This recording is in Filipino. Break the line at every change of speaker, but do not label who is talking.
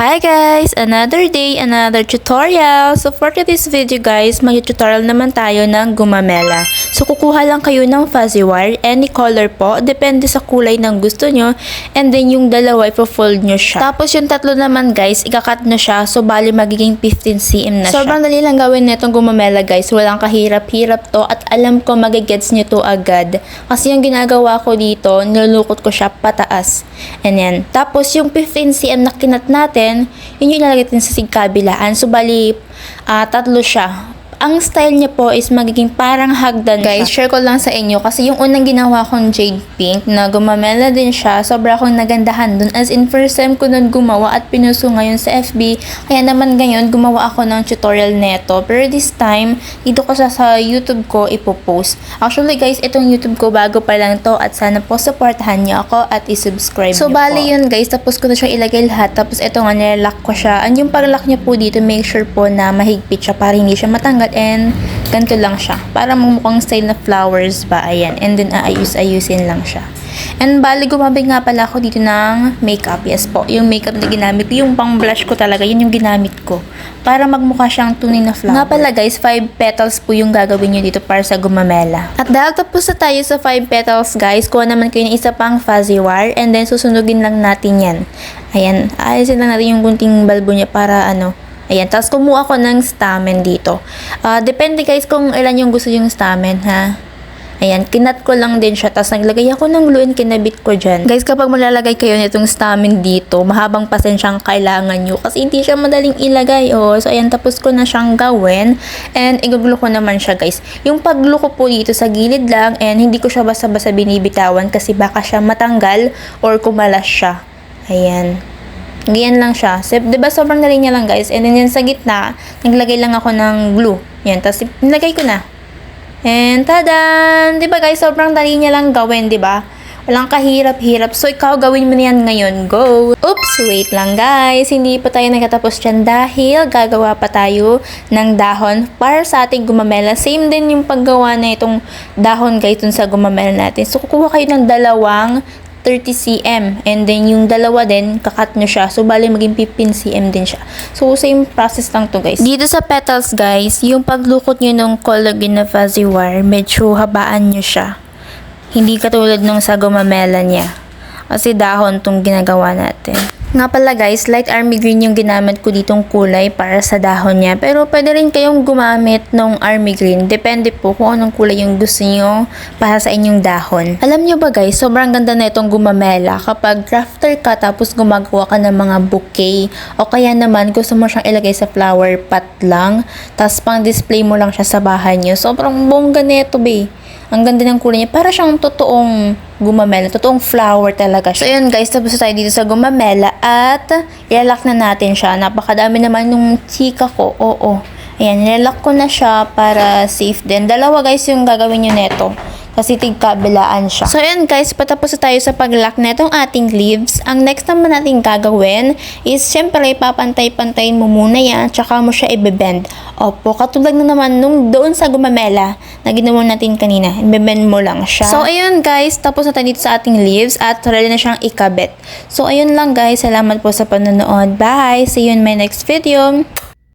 Hi guys! Another day, another tutorial. So for today's video guys, mag-tutorial naman tayo ng gumamela. So kukuha lang kayo ng fuzzy wire, any color po, depende sa kulay ng gusto nyo. And then yung dalawa, ipo-fold nyo siya. Tapos yung tatlo naman guys, ikakat nyo siya. So bali magiging 15 cm na siya. Sobrang dali lang gawin netong gumamela guys. Walang kahirap-hirap to at alam ko magigets nyo to agad. Kasi yung ginagawa ko dito, nilulukot ko siya pataas. And yan. Tapos yung 15 cm na kinat natin, yun yung ilalagay natin sa sigkabilaan. So, bali, tatlo siya. Ang style niya po is magiging parang hagdan guys. Share ko lang sa inyo kasi yung unang ginawa kong jade pink na gumamela din siya. Sobra akong nagandahan dun. As in, first time ko nun gumawa at pinuso ngayon sa FB. Kaya naman ngayon, gumawa ako ng tutorial neto. Pero this time, dito ko sa YouTube ko ipopost. Actually guys, itong YouTube ko bago pa lang to at sana po supportahan niyo ako at isubscribe niyo po. So, bali yun guys. Tapos ko na siya ilagay lahat. Tapos ito nga, nilalak ko siya. And yung pag-lock niya po dito, make sure po na mahigpit siya para hindi siya matanggal. And ganito lang siya. Para mukhang style na flowers ba. Ayan. And then ayusin lang siya. And bali gumamit nga pala ako dito ng makeup. Yes po. Yung makeup na ginamit ko. Yung pang blush ko talaga. Yun yung ginamit ko. Para magmukha siyang tunay na flower. Nga pala guys, 5 petals po yung gagawin nyo dito para sa gumamela. At dahil tapos na tayo sa 5 petals guys, kuha naman kayo ng isa pang fuzzy wire. And then susunugin lang natin yan. Ayan. Ayusin lang natin yung gunting balbo niya para ayan, tapos kumuha ko ng stamen dito. Depende guys kung ilan yung gusto yung stamen, ha? Ayan, kinat ko lang din siya. Tapos naglagay ako ng glue and kinabit ko dyan. Guys, kapag malalagay kayo nitong stamen dito, mahabang pasensyang kailangan nyo. Kasi hindi siya madaling ilagay, oh. So, ayan, tapos ko na siyang gawin. And, iguglo ko naman siya, guys. Yung pagglue ko po dito sa gilid lang. And, hindi ko siya basta-basta binibitawan kasi baka siya matanggal or kumalas siya. Ayan. Ganyan lang siya. So, diba sobrang dali niya lang guys. And then yan sa gitna, naglagay lang ako ng glue. Yan. Tapos nilagay ko na. And tadan! Diba guys, sobrang dali niya lang gawin, diba? Walang kahirap-hirap. So, ikaw gawin mo na yan ngayon. Go! Oops! Wait lang guys. Hindi pa tayo nagkatapos dyan dahil gagawa pa tayo ng dahon para sa ating gumamela. Same din yung paggawa na itong dahon guys dun sa gumamela natin. So, kukuha kayo ng dalawang 30 cm. And then, yung dalawa din, kakat nyo siya. So, bali, maging 15 cm din siya. So, same process lang to guys. Dito sa petals, guys, yung paglukot nyo ng collagen na fuzzy wire, medyo habaan nyo siya. Hindi katulad nung sa gumamela niya. Kasi dahon tong ginagawa natin. Nga pala guys, light army green yung ginamit ko ditong kulay para sa dahon niya. Pero pwede rin kayong gumamit ng army green. Depende po kung anong kulay yung gusto niyo para sa inyong dahon. Alam niyo ba guys, sobrang ganda na itong gumamela kapag crafter ka tapos gumagawa ka ng mga bouquet. O kaya naman gusto mo siyang ilagay sa flower pot lang. Tapos pang display mo lang siya sa bahay niyo. Sobrang bongga nito be. Ang ganda ng kulay niya. Para siyang totoong gumamela. Totoong flower talaga siya. So, yun guys. Tapos tayo dito sa gumamela. At, ilalak na natin siya. Napakadami naman nung chika ko. Oo. Ayan, ilalak ko na siya para safe din. Dalawa guys yung gagawin nyo neto. Kasi tigkabilaan siya. So, yun guys, patapos na tayo sa pag-lock na itong ating leaves. Ang next naman natin gagawin is, syempre, papantay-pantayin mo muna yan, tsaka mo siya i-bend. Opo, katulad na naman nung doon sa gumamela na ginawa natin kanina. I-bend mo lang siya. So, ayun guys, tapos na tayo dito sa ating leaves at ready na siyang ikabit. So, ayun lang guys. Salamat po sa panonood. Bye! See you in my next video.